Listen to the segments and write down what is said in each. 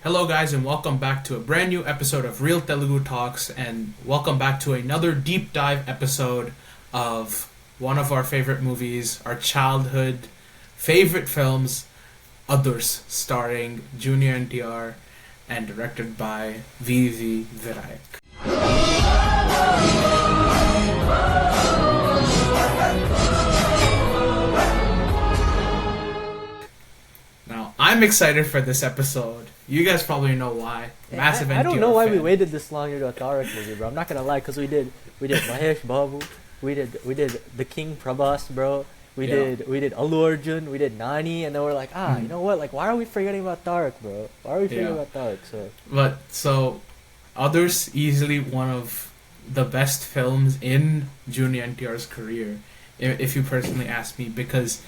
Hello, guys, and welcome back to a brand new episode of Real Telugu Talks, and welcome back to another deep dive episode of one of our favorite movies, our childhood favorite films, Others, starring Junior NTR and directed by V.V. Virayak. Now, I'm excited for this episode. You guys probably know why. Massive I don't know NTR why fan. we waited this long to do a Tarak movie, bro. I'm not gonna lie, cause we did Mahesh Babu, we did The King Prabhas, bro. We Yeah. did Allu Arjun, we did Nani, and then we're like, you know what? Like, why are we forgetting about Tarak, bro? Why are we forgetting Yeah. about Tarak? So But so, Others easily one of the best films in Junior NTR's career, if you personally ask me, because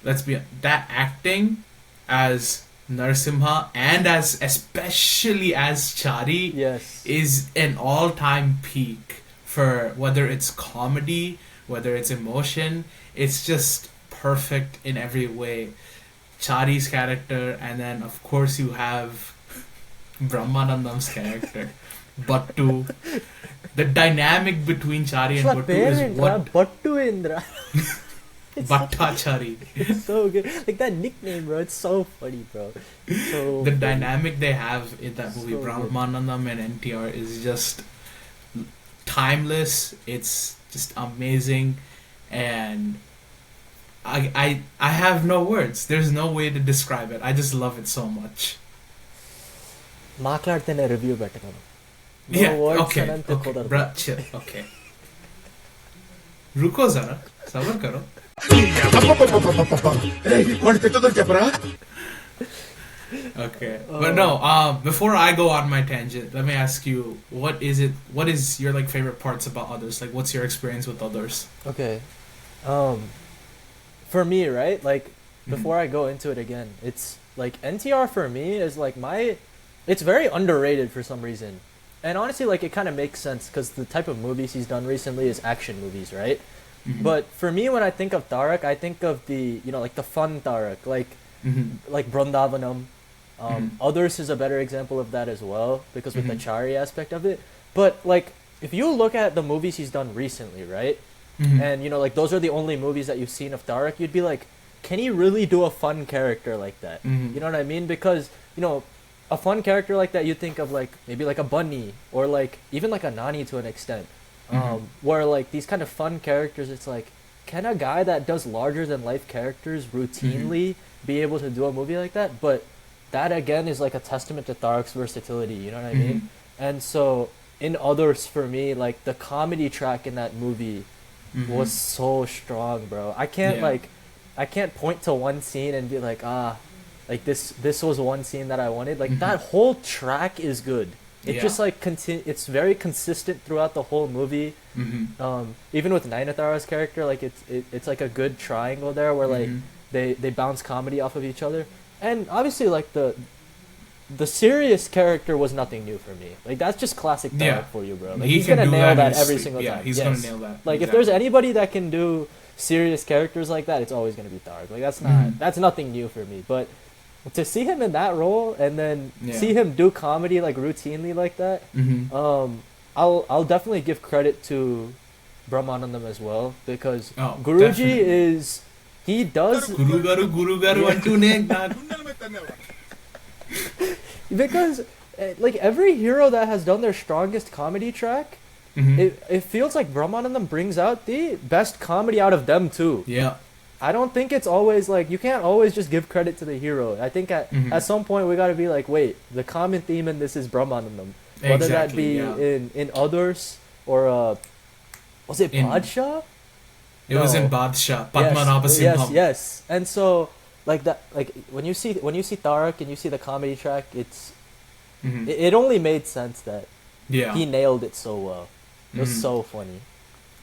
let's be that acting as Narasimha and as especially as Chari yes, is an all-time peak for whether it's comedy, whether it's emotion. It's just perfect in every way. Chari's character, and then of course you have Brahmanandam's character. Battu. The dynamic between Chari and Battu is what Battu Indra. Bhattachari. It's so good. Like that nickname, bro. It's so funny, bro. So The funny. dynamic they have in that movie, So good. Brahmanandam and NTR, is just timeless. It's just amazing, and I have no words. There's no way to describe it. I just love it so much. మాట్లాడితేనే review పెట్టగలను. No Yeah. words Okay. Anantha Okay. కుదరదు. Bruh, chill. Okay. रुको जरा सबर करो. Okay, but no. Before I go on my tangent, let me ask you, what is it? What is your like favorite parts about Others? Like, what's your experience with Others? Okay. For me, right? Like before I go into it again, it's like NTR for me is like it's very underrated for some reason. And honestly, like it kind of makes sense cuz the type of movies he's done recently is action movies, right? Mhm. But for me when I think of Tarak, I think of the, like the fun Tarak, like Brindavanam. Others is a better example of that as well because with the Chari aspect of it. But like if you look at the movies he's done recently, right? And like those are the only movies that you've seen of Tarak, you'd be like, can he really do a fun character like that? Mhm. You know what I mean? Because a fun character like that, you think of like maybe like a Bunny or like even like a Nani to an extent, where like these kind of fun characters, it's like, can a guy that does larger than life characters routinely be able to do a movie like that? But that again is like a testament to Tarak's versatility. You know what I mean? And so in Others, for me, like the comedy track in that movie was so strong, bro. I can't Yeah. I can't point to one scene and be like, like this was one scene that I wanted. Like that whole track is good. It Yeah. just like it's very consistent throughout the whole movie. Even with Nayanthara's character, like it's like a good triangle there where like they bounce comedy off of each other. And obviously like the serious character was nothing new for me. Like that's just classic Tarak Yeah. for you, bro. Like He he's can gonna do nail that that in his every sleep. single Yeah, time. he's Yes. gonna nail that. Like if Exactly. there's anybody that can do serious characters like that, it's always gonna be Tarak. Like that's nothing new for me. But to see him in that role and then Yeah. see him do comedy like routinely like that, I'll definitely give credit to Brahmanandam as well because Oh, Guruji definitely. he does Guru Garu Antune. because like every hero that has done their strongest comedy track, it feels like Brahmanandam brings out the best comedy out of them too. Yeah. I don't think it's always like you can't always just give credit to the hero. I think at some point we got to be like, wait, the common theme in this is Brahmanandam, whether that Exactly, be yeah. in Others or was it In- Badshah? It was in No. Badshah, Padmanabha Yes, Sinham. yes. And so like that, like when you see Tarak and you see the comedy track, it only made sense that Yeah. he nailed it so well. It was so funny.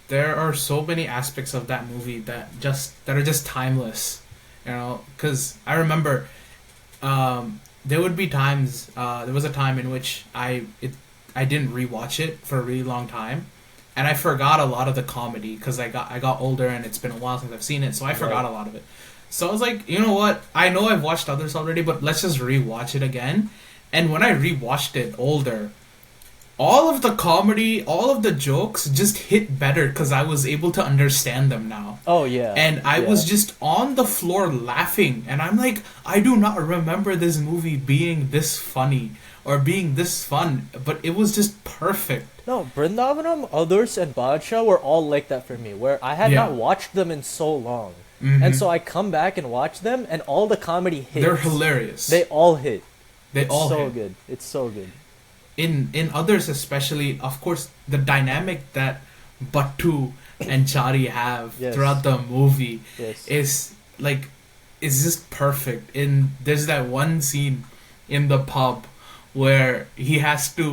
There are so many aspects of that movie that are just timeless, because I remember there would be times there was a time in which I didn't rewatch it for a really long time, and I forgot a lot of the comedy because I got older and it's been a while since I've seen it, so I forgot a lot of it. So I was like, you know what, I know I've watched Others already, but let's just rewatch it again. And when I rewatched it older, all of the comedy, all of the jokes just hit better because I was able to understand them now. Oh yeah. And I yeah. was just on the floor laughing, and I'm like, I do not remember this movie being this funny or being this fun, but it was just perfect. No, Brindavanam, Others, and Badshah were all like that for me, where I had Yeah. not watched them in so long. Mhm. And so I come back and watch them, and all the comedy hits. They're hilarious. They all hit. They It's all so hit. good. It's so good. In others especially, of course, the dynamic that Battu and Chari have Yes. throughout the movie Yes. is like is just perfect. In there's that one scene in the pub where he has to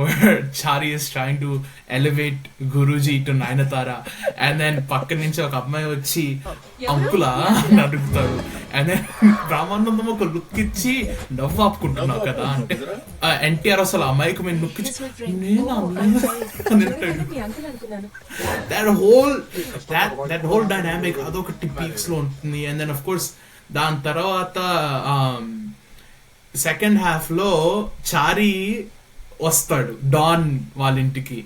where Chari is trying to elevate Guruji to Nainatara, and then పక్క నుంచి ఒక అమ్మాయి వచ్చి అంకులా అని అడుగుతాడు, and then Ramanandam ఒక look ఇచ్చి నవ్వు ఆపుకుంటున్నావు కదా అంటే ఎన్టీఆర్ అసలు అమ్మాయికి మేము లుక్ ఇచ్చి నేను అని అంటాడు. that whole dynamic అదొకటి పీక్స్ లో ఉంటుంది. And then of course దాని తర్వాత సెకండ్ హాఫ్ లో చారీ వస్తాడు డాన్ వాళ్ళ ఇంటికి.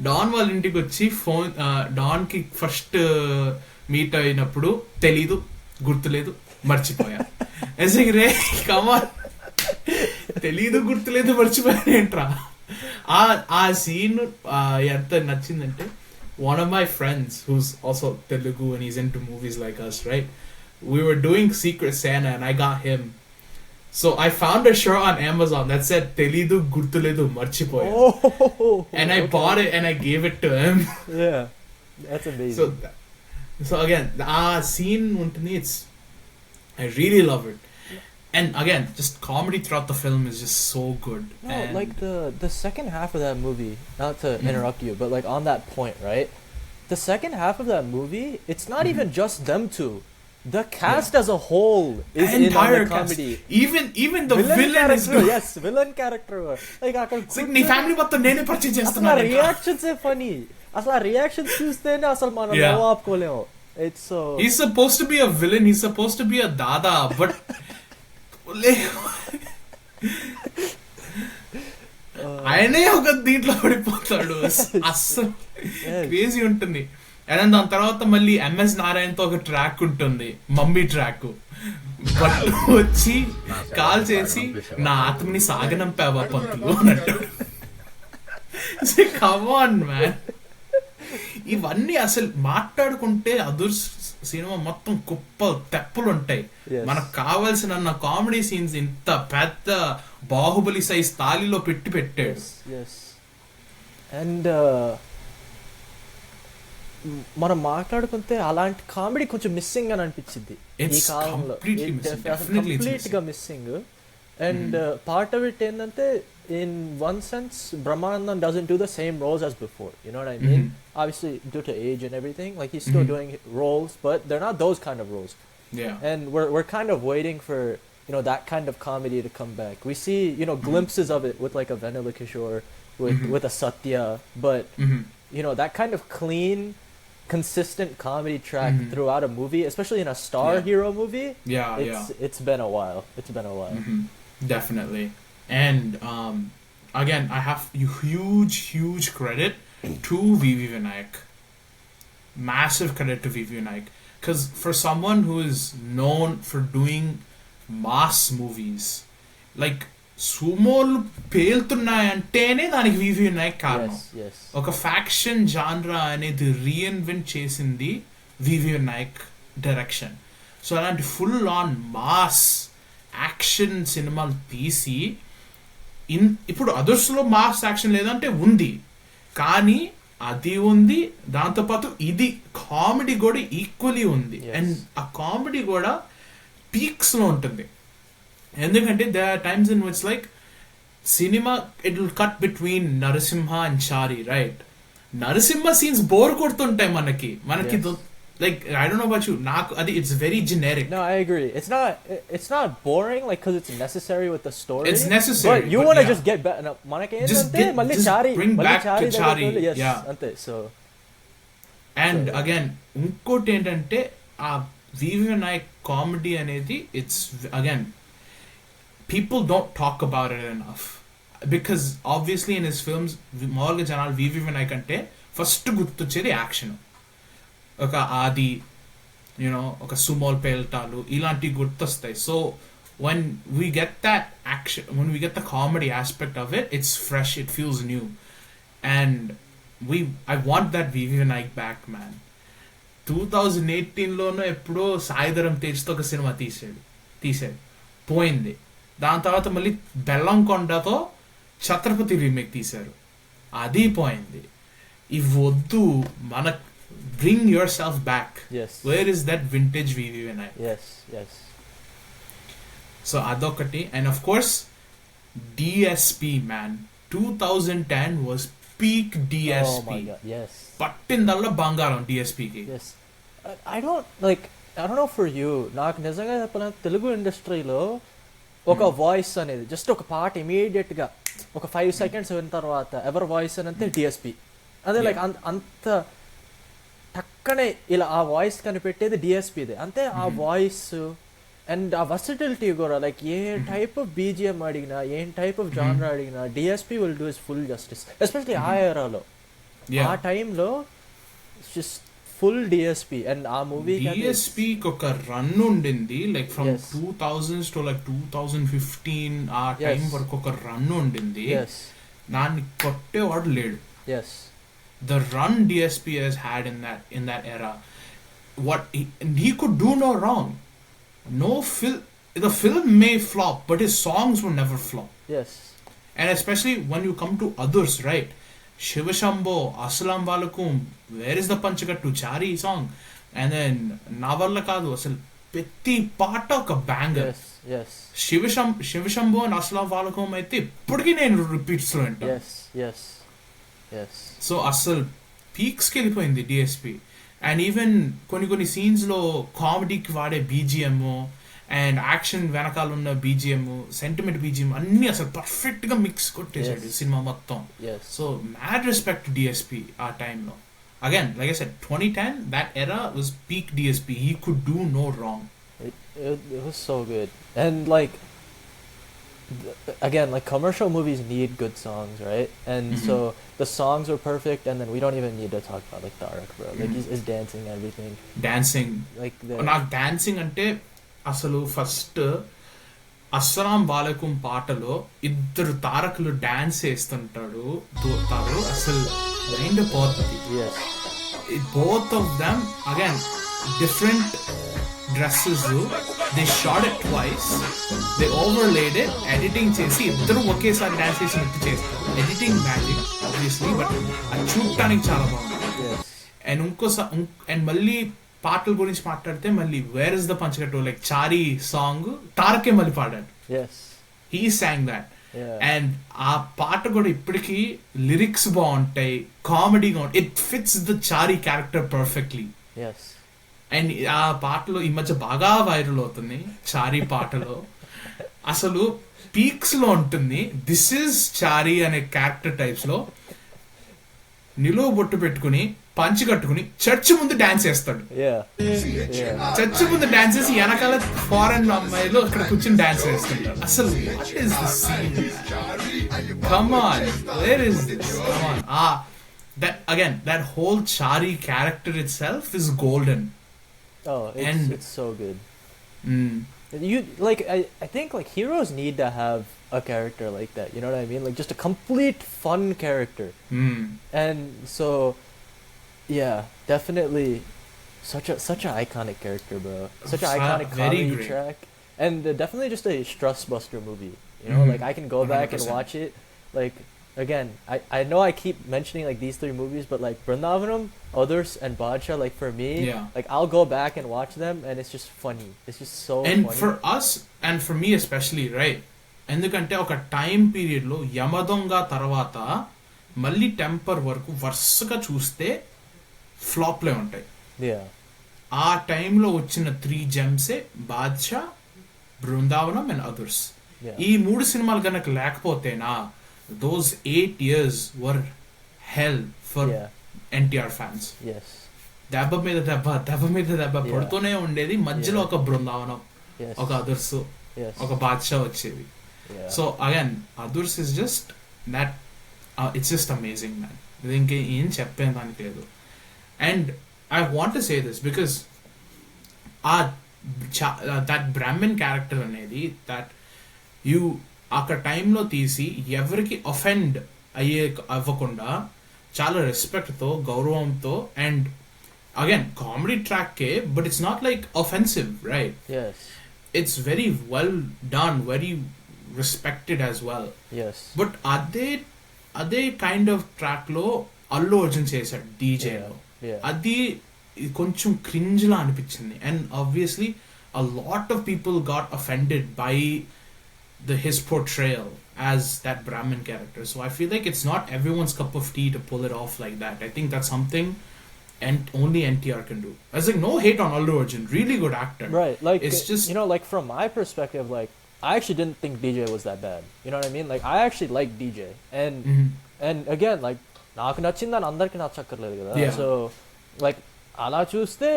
డాన్ వాళ్ళ ఇంటికి వచ్చి డాన్ కి ఫస్ట్ మీట్ అయినప్పుడు తెలీదు, గుర్తులేదు, మర్చిపోయా. రే కమాన్, తెలీదు, గుర్తులేదు, మర్చిపోయాను ఏంట్రా. ఆ సీన్ ఎంత నచ్చిందంటే, one of my friends who's also Telugu and he's into movies like us, right? We were doing Secret Santa and I got him. So I found a shirt on Amazon that said Telidu Gurtuledu Marchipoya. Oh, And I bought it and I gave it to him. Yeah, that's amazing. So again, scene untundi, I really love it. And again, just comedy throughout the film is just so good. No, And like the second half of that movie, not to interrupt you, but like on that point, right? The second half of that movie, it's not even just them two. The cast as a whole is the in on entire the cast. comedy. Even the villain is character, good. yes, villain character. Like నీ family మొత్తం నేనే purchase అసలు చేస్తున్నాను. Reactions ఏ funny. అసలు ఆ reactions చూస్తేనే అసలు మనం Yeah. నవ్వు ఆపుకోలేము. It's so He's supposed to be a villain, he's supposed to be a dada, but ఆయనే ఒక దీంట్లో పడిపోతాడు. అస్సలు yes. క్రేజీ ఉంటుంది. అండ్ దాని తర్వాత మళ్ళీ ఎంఎస్ నారాయణతో ఒక ట్రాక్ ఉంటుంది, మమ్మీ ట్రాక్. బట్ వచ్చి కాల్ చేసి నా ఆత్మని సాగనంపావా పంతులు అన్నట్టు. కమ్ ఆన్ మ్యాన్, ఇవన్నీ అసలు మాట్లాడుకుంటే అదుర్ సినిమా మొత్తం కుప్పలు తెప్పలు ఉంటాయి. Yes. మనకు కావాల్సిన కామెడీ సీన్స్ ఇంత పెద్ద బాహుబలి సైజ్ తాలిలో పెట్టాడు. yes. And మనం మాట్లాడుకుంటే అలాంటి కామెడీ కొంచెం మిస్సింగ్ అని అనిపించింది ఈ It's కాలంలో. completely missing. Definitely it's complete గా missing. And part of it ఏంటంటే, in one sense Brahmanandam doesn't do the same roles as before, you know what I mean? Obviously due to age and everything, like he's still doing roles, but they're not those kind of roles. Yeah. And we're kind of waiting for, you know, that kind of comedy to come back. We see, you know, glimpses of it with like a Vanilla Kishore, with a Satya, but you know, that kind of clean, consistent comedy track throughout a movie, especially in a star hero movie. It's been a while. It's been a while. Definitely. And again, I have huge credit to VV Vinayak. Massive credit to VV Vinayak. Because for someone who is known for doing mass movies, like సుమోలు పేలుతున్నాయంటేనే దానికి వివి వినాయక్ కారణం. Yes. ఒక faction genre అనేది reinvent చేసింది వివి Vinayak direction. So అలాంటి full on mass action సినిమాలు తీసి ఇప్పుడు అదర్స్లో mass action లేదంటే ఉంది, కానీ అది ఉంది, దాంతోపాటు ఇది కామెడీ కూడా ఈక్వలీ ఉంది. అండ్ ఆ కామెడీ కూడా పీక్స్ లో ఉంటుంది. ఎందుకంటే they are times in which like cinema it will cut between Narasimha and Chari, right? Narasimha scenes bore కొడుతుంటాయి మనకి like I don't know about you, నాకు అది it's very generic. No, I agree. It's not boring, like, because it's necessary with the story. It's necessary, but you want to just get back. మనకి ఏంటంటే మళ్ళీ చారి, bring back to Chari. Yes, Yeah. అంతే. So and again ఇంకోటి ఏంటంటే ఆ వివి Vinayak comedy అనేది it's again people don't talk about it enough. Because obviously in his films, మామూలుగా జనాలు వివి వినాయక్ అంటే ఫస్ట్ గుర్తొచ్చేది యాక్షన్. ఒక ఆది, యూనో, ఒక సుమోల్ పేల్టాలు ఇలాంటివి గుర్తొస్తాయి. So when we get that action, when we get the comedy aspect of it, it's fresh, it feels new. And I want that VV Vinayak back, man. 2018లోనో ఎప్పుడో సాయిధరం తేజ్తో ఒక సినిమా తీసాడు పోయింది. దాని తర్వాత మళ్ళీ బెల్లంకొండతో ఛత్రపతి రీమేక్ తీశారు, అది పోయింది. ఇవి వద్దు, మన bring yourself back. Where is that vintage VV Vinayak? So అదొకటి. And of course DSP, man. 2010 was peak DSP. Oh my God, yes. పట్టిందల్లా బంగారం DSPకి. Yes. I don't know for you, నాకు నిజంగా చెప్పాలంటే తెలుగు ఇండస్ట్రీలో ఒక వాయిస్ అనేది జస్ట్ ఒక పాట ఇమీడియట్ గా ఒక 5 seconds విన్న తర్వాత ఎవరి వాయిస్ అని అంటే DSP. అదే లైక్ అంత టక్కనే ఇలా ఆ వాయిస్ కనిపెట్టేది DSPదే. అంతే ఆ వాయిస్ అండ్ ఆ వర్సిటిలిటీ కూడా, like A type of BGM అడిగినా, ఏం టైప్ ఆఫ్ జానర్ అడిగినా DSP will do is full justice. Especially ఆ ఎరాలో, ఆ టైంలో జస్ట్ ఫుల్ DSP. అండ్ ఆ మూవీ DSPకి ఒక రన్ ఉండింది, like from 2000s to like 2015 ఆ టైం వరకు ఒక రన్ ఉండింది. దాన్ని కొట్టేవాడు లేడు. The run DSP has had in that era, he could do no wrong. The film may flop, but his songs will never flop. And especially when you come to others, right? Shiva Shambho, Assalam Walaikum, Where is the Panchakattu, Chari song, and then Navalla Kadu, asal petti part of a banger. Shiva Shambho and Assalam Walaikum aithe ippudiki nenu repeats lo anta. So asal peaks ki వెళ్ళిపోయింది DSP. And even కొన్ని scenes లో కామెడీకి వాడే BGM and action వెనకాల ఉన్న BGM, sentiment BGM అన్ని అసలు perfect గా mix కొట్టేసాడు cinema మొత్తం. సో మ్యాడ్ రెస్పెక్ట్ DSP ఆ టైంలో. Again like I said 2010 that era was peak DSP. He could do no wrong. It was so good. And like again, like commercial movies need good songs, right? And so the songs were perfect, and then we don't even need to talk about like Tarak, bro. Like he's dancing, everything. Dancing. Like నాకు dancing అంటే అసలు first అస్సలాం వాలేకుం పాటలో ఇద్దరు తారకులు dance చేస్తుంటారు అసలు mind పోతుంది. Both of them again different dresses, they shot it twice, they overlaid it, editing చేసి ఇద్దరు ఒకేసారి డాన్స్ చేసినట్టు చేస్తారు. ఎడిటింగ్ మ్యాజిక్ ఆబ్వియస్లీ, బట్ అది చూడటానికి చాలా బాగుంది. అండ్ మళ్ళీ పాటల గురించి మాట్లాడితే మళ్ళీ where is the Panchakattu, like Chari song తారకే మళ్ళీ పాడాడు. He song that. అండ్ ఆ పాట కూడా ఇప్పటికీ లిరిక్స్ బాగుంటాయి, కామెడీగా ఉంటాయి. It fits the Chari character perfectly. And ఆ పాటలో ఈ మధ్య బాగా వైరల్ అవుతుంది చారీ పాటలో. అసలు పీక్స్ లో ఉంటుంది. దిస్ ఇస్ చారీ అనే క్యారెక్టర్ టైప్స్ లో నిలువ బొట్టు పెట్టుకుని పంచి కట్టుకుని చర్చ్ ముందు డాన్స్ చేస్తాడు. చర్చ్ ముందు డాన్స్ చేసి వెనకాల ఫారెన్ అమ్మాయిలు అక్కడ కూర్చొని డాన్స్ చేస్తుంటారు. అసలు what is this scene? Come on, where is this? Come on. That again, that whole Chari character itself is golden. It's so good. You like I think like heroes need to have a character like that, you know what I mean? Like just a complete fun character. And so yeah, definitely such an iconic character, bro. Such an iconic comedy track, and definitely just a stress buster movie, you know? Like I can go back 100%. And watch it. Like again, I know I keep mentioning like these three movies, but like Brindavanam, Others, and Badshah, like for me, like I'll go back and watch them, and it's just funny. It's just so and funny. For us, and for me especially, right? ఎందుకంటే ఒక time period లో యమదొంగ తర్వాత మళ్ళీ temper వరకు వరుసగా చూస్తే ఫ్లాప్లే ఉంటాయి. ఆ టైంలో వచ్చిన 3 జెమ్సే బాద్షా, బృందావనం అండ్ అదర్స్. ఈ 3 సినిమాలు కనుక లేకపోతేనా those 8 years were hell for NTR fans. దెబ్బ మీద దెబ్బ పడుతూనే ఉండేది. మధ్యలో ఒక బృందావనం, ఒక అదర్స్, ఒక బాద్షా వచ్చేది. Yeah. So again, Others is just that. It's just amazing, man. ఇంకేం చెప్పేదానికి లేదు. And I want to say this because that Brahmin character అనేది that you అక్కడ టైంలో తీసి ఎవరికి అఫెండ్ అవ్వకుండా చాలా రెస్పెక్ట్తో గౌరవంతో అండ్ అగైన్ కామెడీ ట్రాక్కే but it's not like offensive right Yes. It's very well done very respected as well Yes. But అదే కైండ్ ఆఫ్ ట్రాక్ లో అల్లు అర్జున్ చేశాడు డీజేలో Yeah. అది కొంచెం క్రింజ్ లా అనిపించింది and obviously a lot of people got offended by his portrayal as that Brahmin character. So I feel like it's not everyone's cup of tea to pull it off like that. I think that's something and only NTR can do. I was like, no hate on Allu Arjun, really good actor. Right. Like It's just- you know, like from my perspective, like I actually didn't think DJ was that bad. You know what I mean? Like I actually like DJ, and Mhm. and again, like నాకు నచ్చిందని అందరికి నచ్చక్కర్లేదు కదా. Yeah. So like అలా చూస్తే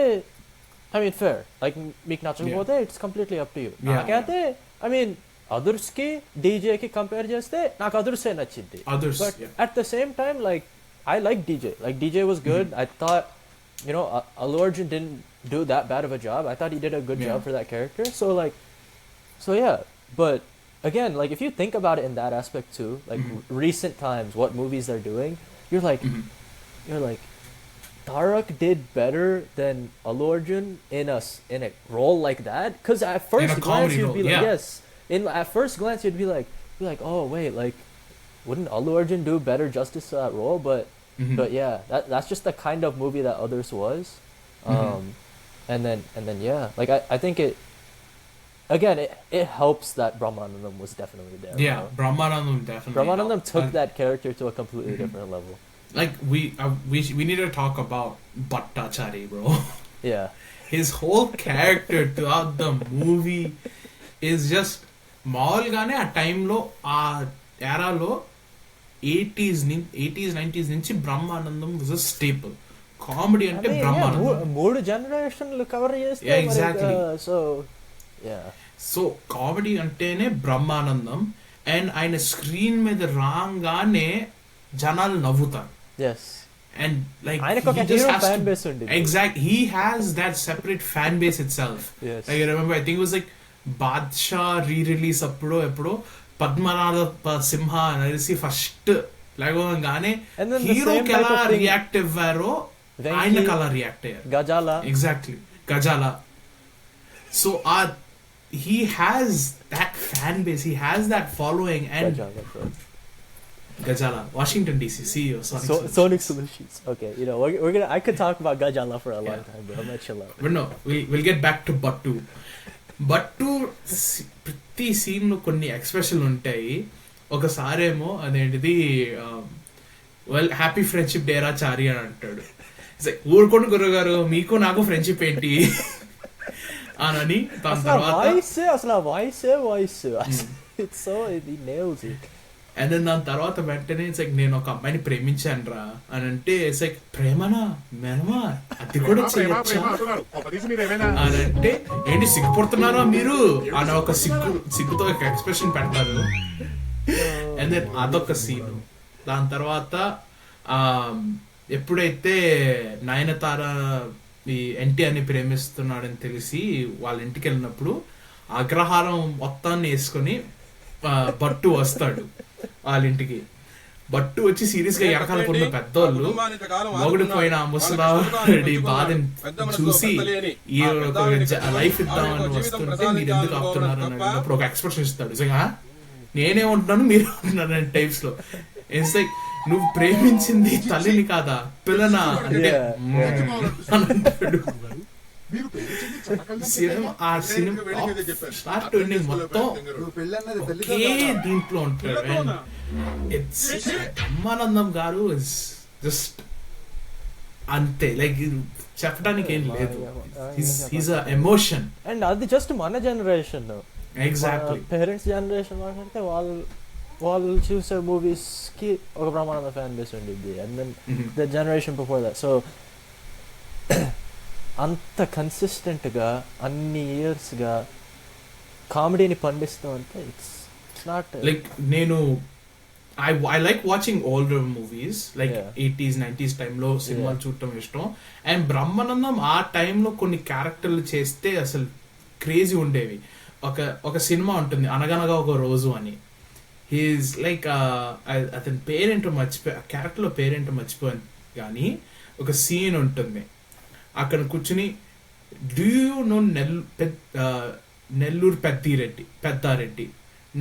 I mean fair. Like మీకు నచ్చకపోతే it's completely up to you. Yeah. నాకైతే I mean others కి DJ కి కంపేర్ చేస్తే నాకు others ఏ నచ్చింది. Others, But yeah. at the same time, like I like DJ. Like DJ was good. I thought, you know, Allu Arjun didn't do that bad of a job. I thought he did a good Yeah. job for that character. So like, so yeah. But again, like if you think about it in that aspect too, like recent times, what movies they're doing, you're like, Mhm. you're like, Tarak did better than Allu Arjun in a role like that. Because at first a glance comedy you'd be role, like, yeah. yes. At first glance you'd be like, oh wait, like, wouldn't Allu Arjun do better justice to that role? Mhm. But yeah, that's just the kind of movie that Others was. Mhm. And then yeah, like I think it helps that Brahmanandam was definitely there. Yeah, you know? Brahmanandam definitely. Brahmanandam helped. took And, that character to a completely Mhm. different level. Like we need to talk about Bhattachari, bro. Yeah. His whole character throughout the movie is just మామూలుగానే ఆ టైంలో ఆ ఎరాలో 80s 90s నుంచి Brahmanandam was a staple comedy అంటే బ్రహ్మానందం మూడు జనరేషన్లు cover చేస్తే Yeah, exactly. So yeah so comedy అంటేనే Brahmanandam and ఆయన స్క్రీన్ మీద రాగానే జనాలు నవ్వుతారు yes అండ్ లైక్ ఆయనకు ఒక hero fan base ఉంది. Exact he has that separate fan base itself Yes. Like remember I think was like Badshah rerelease ఎప్పుడో పద్మనాభ సింహ అనేసి ఫస్ట్ లేవగానే And then the హీరోకి same ఎలా type of thing- రియాక్ట్ అవ్వారో Venki, ఆయనకు అలా రియాక్ట్ అయ్యారు Gajala exactly Gajala so he has that fan base, he has that following, and గజాల bro. Gajala, Washington DC CEO, Sonic Solutions. Sonic Solutions. Okay, you know we're gonna. I could talk about Gajala for a long Yeah. time, bro. I'm gonna chill out. But no, we'll get back to Buttu. Buttu ప్రతి scene లో కొన్ని expression ఉంటాయి. ఒకసారేమో అదేంటిది well happy friendship డేరా చారి అని అంటాడు. ఊరుకోండి గురుగారు మీకు నాకు ఫ్రెండ్షిప్ ఏంటి అని దాని తర్వాత అసలు voice it's so he nails it. And then దాని తర్వాత వెంటనే ఇట్స్ లైక్ నేను ఒక అమ్మాయిని ప్రేమించాను రా అని అంటే ఇట్స్ లైక్ ప్రేమనా మేనమా అది కూడా చేయొచ్చా అని అంటే ఏంటి సిగ్గుపడుతున్నారా మీరు అని ఒక సిగ్గుతో ఒక ఎక్స్ప్రెషన్ పెడతారు అండ్ దెన్ అదొక సీన్ దాని తర్వాత ఎప్పుడైతే నయనతార ఈ ఎన్టీఆర్ని ప్రేమిస్తున్నాడని తెలిసి వాళ్ళ ఇంటికి వెళ్ళినప్పుడు అగ్రహారం మొత్తాన్ని వేసుకొని బట్టు వస్తాడు వాళ్ళ ఇంటికి. బట్టు వచ్చి సీరియస్ గా ఎరకాల కొన్న పెద్దోళ్ళు మొగుడు పోయిన ముసలాడి బాధని చూసి ఈ లైఫ్ ఇద్దామని వస్తుంటే మీరు ఎందుకు ఆపుతున్నారు అని అడిగినప్పుడు ఒక ఎక్స్ప్రెషన్ ఇస్తాడు. నిజంగా నేనే ఉంటున్నాను మీరు ఉంటున్నారు అనే టైప్స్ లో. ఇట్స్ లైక్ నువ్వు ప్రేమించింది తల్లిని కాదా పిల్లనా అంటే అంటాడు. ఆ సినిమా స్టార్ట్ టు ఎండింగ్ మొత్తం ఒకే దీంట్లో ఉంటాడు. అండ్ ఇట్స్ బ్రహ్మానందం గారు ఇస్ జస్ట్ అంతే, లైక్ చెప్పడానికి ఏం లేదు. He's a emotion. అండ్ అది జస్ట్ మన జనరేషన్. ఎగ్జాక్ట్లీ పేరెంట్స్ జనరేషన్ మాట్లాడితే వాళ్ళు చూసే మూవీస్ కి ఒక బ్రహ్మానంద ఫ్యాన్ బేస్ ఉండిద్ది. And then the generation before that. So అంత కన్సిస్టెంట్గా అన్ని ఇయర్స్గా కామెడీని పండిస్తూ అంటే ఇట్స్ ఇట్స్ నాట్ లైక్ నేను I like watching older movies like Yeah. 80s 90s టైంలో సినిమాలు Yeah. చూడటం ఇష్టం. అండ్ బ్రహ్మానందం ఆ టైంలో కొన్ని క్యారెక్టర్లు చేస్తే అసలు క్రేజీ ఉండేవి. ఒక సినిమా ఉంటుంది అనగనగా ఒక రోజు అని. హీఈస్ లైక్ అతని పేరేంటో మర్చిపోయి, ఆ క్యారెక్టర్లో పేరేంటో మర్చిపోయాను కానీ ఒక సీన్ ఉంటుంది అక్కడ కూర్చుని do you know Nellore Peddareddy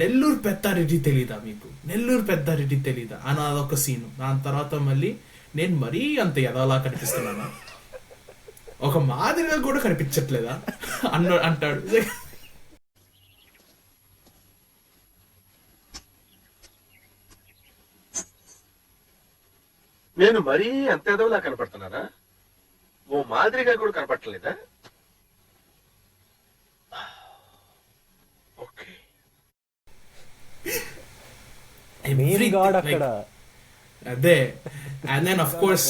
Nellore Peddareddy తెలీదా మీకు, నెల్లూరు పెద్దారెడ్డి తెలీదా అని అదొక సీను. దాని తర్వాత మళ్ళీ నేను మరీ అంత ఎదవలా కనిపిస్తున్నానా, ఒక మాదిరిగా కూడా కనిపించట్లేదా అంటాడు. నేను మరీ అంత ఎదవలా కనపడుతున్నానా, ఓ మాదిరిగా కూడా కనపడలేదా? ఓకే. గాడ్ అక్కడ అదే. And then of course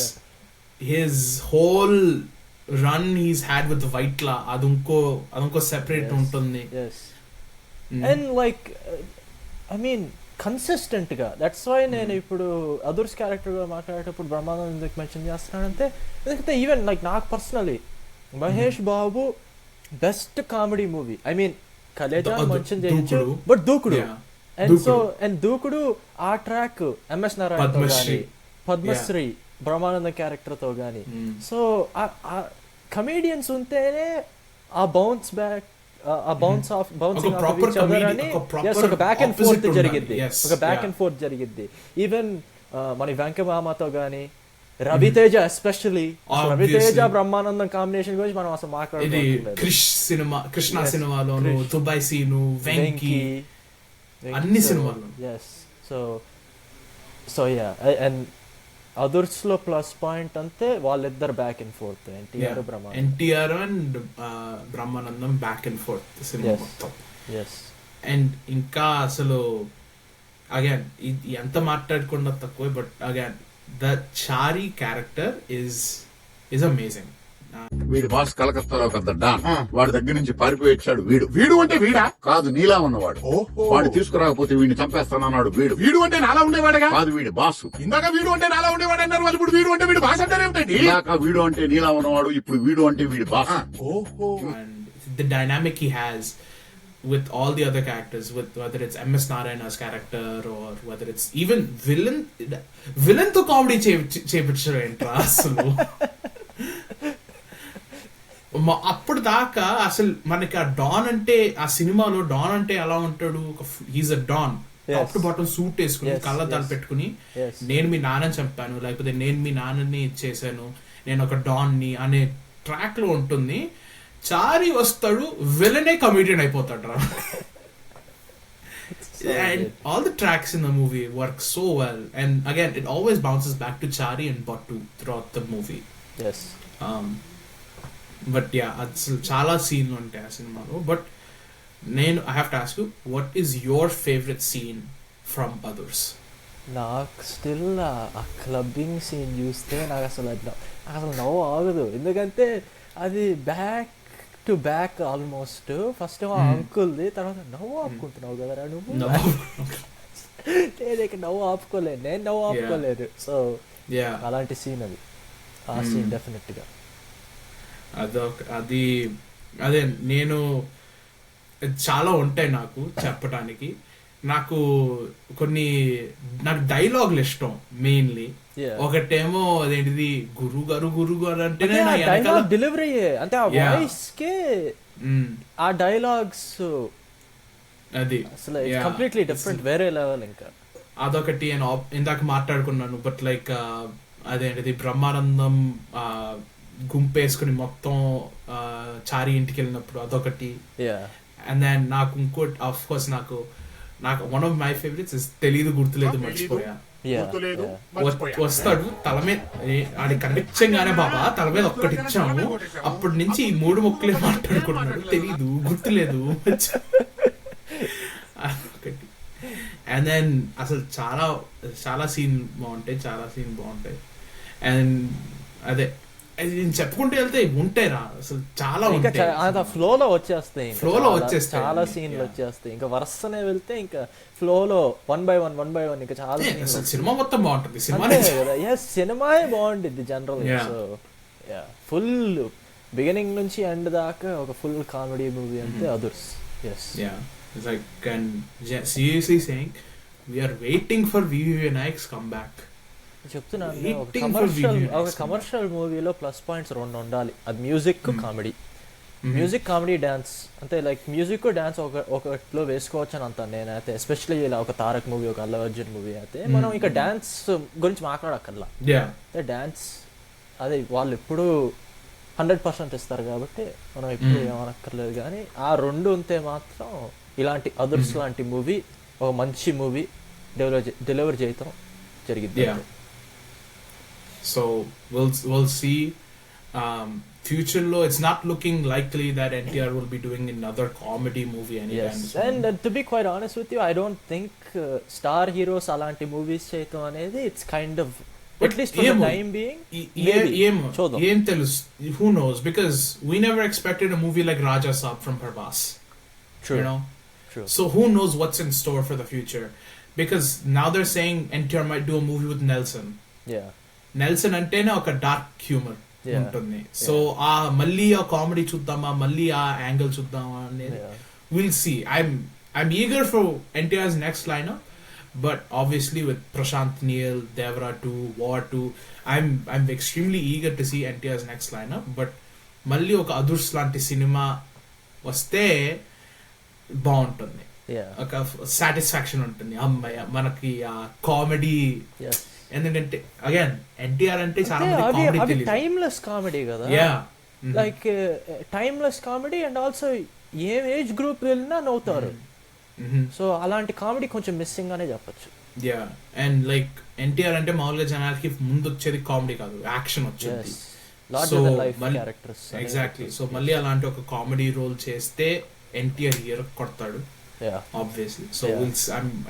his whole run he's had with Vaitla అదొంకో సెపరేట్ ఉంటుంది. And like I mean consistent గా, దట్స్ వై నేను ఇప్పుడు అదుర్స్ క్యారెక్టర్ గా మాట్లాడేటప్పుడు బ్రహ్మానందం ఎందుకు మెన్షన్ చేస్తున్నానంటే, ఎందుకంటే ఈవెన్ లైక్ నాకు personally Mahesh Babu best comedy movie, I mean Khaleja mention చేయొచ్చు, బట్ దూకుడు. అండ్ దూకుడు ఆ ట్రాక్ ఎంఎస్ నారాయణతో గానీ పద్మశ్రీ బ్రహ్మానందం క్యారెక్టర్ తో గానీ, సో ఆ కమేడియన్స్ ఉంటేనే ఆ బౌన్స్ బ్యాక్, ఆ బౌన్సింగ్ ఆఫ్ ఈచ్ అదర్ అని ఒక బ్యాక్ అండ్ ఫోర్త్ జరిగిద్ది, ఒక బ్యాక్ అండ్ ఫోర్త్ జరిగిద్ది. ఈవెన్ మన వెంకమామతో గానీ రవితేజ, ఎస్పెషల్లీ రవితేజ బ్రహ్మానందం కాంబినేషన్ గురించి మనం అసలు మాట్లాడుకోలేదు. కృష్ణ సినిమాలోను, దుబాయ్ సీను, వెంకీ, అన్ని సినిమాలు. సో యా, అండ్ అదర్స్ లో ప్లస్ పాయింట్ అంతే వాళ్ళిద్దరు back and fourth, NTR and Brahmanandam back and fourth cinema మొత్తం. అండ్ ఇంకా అసలు అగైన్ ఎంత మాట్లాడకుండా తక్కువ, but again the Chari character is amazing. వీడి బాస్ కలకత్తాలో పెద్ద డాన్, వాడి దగ్గర నుంచి పారిపోయి వచ్చాడు వీడు. వీడు అంటే వీడా కాదు, నీలా ఉన్నవాడు. వాడు తీసుకురాకపోతే వీడిని చంపేస్తానన్నాడు వీడు. వీడు అంటే నాలా ఉండేవాడుగా కాదు, వీడి బాసు. ఇందాక వీడు అంటే నాలా ఉండేవాడు అన్నారు, వాళ్ళు ఇప్పుడు వీడు అంటే వీడు బాస్ అంటారు ఏమిటండి? ఇందాక వీడు అంటే నీలా ఉన్నవాడు, ఇప్పుడు వీడు అంటే వీడి boss. The dynamic he has with all the other characters, with whether it's MS Narayana's character or whether it's even villain to comedy చేపించారు ఏంట్రా అసలు. అప్పుడు దాకా అసలు మనకి ఆ డాన్ అంటే, ఆ సినిమాలో డాన్ అంటే ఎలా ఉంటాడు, he's a don, top to bottom suit వేసుకుని కళ్ళద్దాలు పెట్టుకుని, నేను మీ నాన్నని చంపాను, లేకపోతే నేను మీ నాన్నని ఇచ్చేసాను, నేను ఒక డాన్ ని అనే ట్రాక్ లో ఉంటుంది. చారీ వస్తాడు, విలనే కమెడియన్ అయిపోతాడు రా. And all the tracks in the movie work so well, and again it always bounces back to Chari and Bottu throughout the movie. But yeah, అసలు చాలా సీన్లు ఉంటాయి ఆ సినిమాలో. బట్ నేను I have to ask you, what is your favourite scene from Adhurs? నాకు still ఆ clubbing scene చూస్తే నాకు అసలు నవ్వు ఆగదు, ఎందుకంటే అది back to back almost. First అంకుల్ది, తర్వాత నవ్వు ఆపుకుంటున్నావు కదరా నువ్వు. నేను నవ్వు ఆపుకోలేదు, నేను నవ్వు ఆపుకోలేదు. సో అలాంటి సీన్ అది, ఆ సీన్ డెఫినెట్ గా. అదే నేను చాలా ఉంటాయి నాకు చెప్పడానికి. నాకు డైలాగులు ఇష్టం మెయిన్లీ. ఒకటేమో అదేంటిది గురువు గారు అంటే డెలివరీ అంటే ఆ వాయిస్ కే ఆ డైలాగ్స్ అది అసలు కంప్లీట్లీ డిఫరెంట్, వేరే లెవెల్. ఇంకా అదొకటి ఇందాక మాట్లాడుకున్నాను. బట్ లైక్ అదేంటిది బ్రహ్మానందం గుంపేసుకుని మొత్తం చారీ ఇంటికి వెళ్ళినప్పుడు అదొకటి. అండ్ దెన్ నాకు ఇంకోటి, ఆఫ్ కోర్స్ నాకు one of my favourites is తెలీదు గుర్తులేదు మర్చిపోయా. వస్తాడు తల మీద, అది కనిపించగానే బాబా తల మీద ఒక్కటి ఇచ్చాము, అప్పటి నుంచి ఈ 3 మొక్కలే మాట్లాడుకుంటున్నాడు, తెలీదు గుర్తులేదు ఒకటి. అండ్ దెన్ అసలు చాలా సీన్ బాగుంటాయి. అండ్ అదే అది నేను చెప్పుకుంటూ వెళ్తే ఉంటాయిరా అసలు చాలా ఇంకా ఉంటాయి. ఫ్లోలో వచ్చేస్తాయి, ఇంకా Flow లో చాలా- వచ్చేస్తాయి చాలా అన్ని. సీన్లు Yeah. వచ్చేస్తాయి. ఇంకా వరుసనే వెళ్తే ఇంకా ఫ్లోలో వన్ బై వన్ ఇంకా చాలా ఏ, scenes అసలు సినిమా మొత్తం బాగుంటుంది. అంతే సినిమా కదా. ఎస్, సినిమాయే బాగుంటుంది general. Yeah. So full beginning నుంచి ఎండ్ దాకా ఒక ఫుల్ కామెడీ మూవీ అంటే Adhurs. Yes, Yeah, it's like, and seriously saying, we are waiting for VV Vinayak's comeback. చెప్తున్నాను Waiting for video ఒక next కమర్షియల్ మూవీలో ప్లస్ పాయింట్స్ 2 ఉండాలి. అది music, comedy. Music, comedy, dance. అంటే లైక్ మ్యూజిక్ డాన్స్ ఒకటిలో వేసుకోవచ్చు అని అంటాను నేనైతే. ఎస్పెషల్లీ ఇలా ఒక తారక్ మూవీ, ఒక అల్లు అర్జున్ మూవీ అయితే మనం ఇంకా డాన్స్ గురించి మాట్లాడక్కర్లా. Yeah, డాన్స్ అదే వాళ్ళు ఎప్పుడు 100% ఇస్తారు కాబట్టి మనం ఎప్పుడు ఏమనక్కర్లేదు. కానీ ఆ 2 ఉంటే మాత్రం ఇలాంటి అదర్స్ లాంటి మూవీ, ఒక మంచి మూవీ డెలివర్ చేయటం జరిగింది. yeah. So we'll see. Future lo, it's not looking likely that NTR will be doing another comedy movie anytime Yes, soon. and to be quite honest with you, I don't think star heroes అలాంటి movies చేయటం అనేది it's kind of, But at least for the ఏమో, time being, ఏమో, చూద్దాం. ఏం తెలుసు, who knows, because we never expected a movie like Raja Saab from Prabhas. True. You know? True. So who knows what's in store for the future? Because now they're saying NTR might do a movie with Nelson. Yeah. Nelson అంటేనే ఒక dark humour Yeah. ఉంటుంది. So ఆ మళ్ళీ ఆ comedy చూద్దామా, మళ్ళీ ఆ angle చూద్దామా అనేది Yeah. Will see. I'm eager for NTR's next lineup, but obviously with Prashanth Neel, Devara 2, War 2, I'm extremely eager to see NTR's next lineup. But మళ్ళీ ఒక అదుర్స్ లాంటి సినిమా వస్తే బాగుంటుంది. Yeah. ఒక సాటిస్ఫాక్షన్ ఉంటుంది, అమ్మాయి మనకి ఆ కామెడీ. Yes. ఎందుకంటే అగైన్ ఎన్టీఆర్ అంటే చాలా అంటే మంది కామెడీ అవి తెలియదు. టైమ్లెస్ కామెడీ కదా. Yeah, like timeless comedy and also a age group వెళ్ళినా నవ్వుతారు. సో అలాంటి కామెడీ కొంచెం మిస్సింగ్ అనే చెప్పొచ్చు. యా, అండ్ లైక్ ఎన్టీఆర్ అంటే మామూలుగా జనాలకి ముందు వచ్చేది కామెడీ కాదు, యాక్షన్ వచ్చేది. Larger than life characters. Exactly. So మళ్ళీ అలాంటి ఒక కామెడీ రోల్ చేస్తే ఎన్టీఆర్ ఇయర్ కొడతాడు obviously. So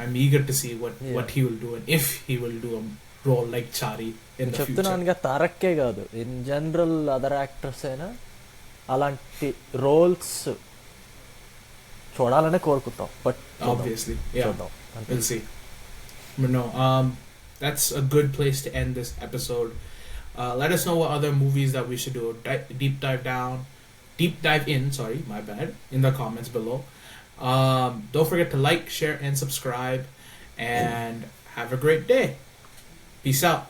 I'm eager to see what he will do, and if he will do a role like Chari in the future. చెప్తున్నానుగా, తారక్కే కాదు, in general other actors అయినా అలాంటి roles చూడాలనే కోరుకుంటాం. బట్ Obviously, yeah, చూద్దాం. we'll see. But no, that's a good place to end this episode. Let us know what other movies that we should do deep dive in, sorry, my bad, in the comments below. Don't forget to like, share, and subscribe, and have a great day. Peace out.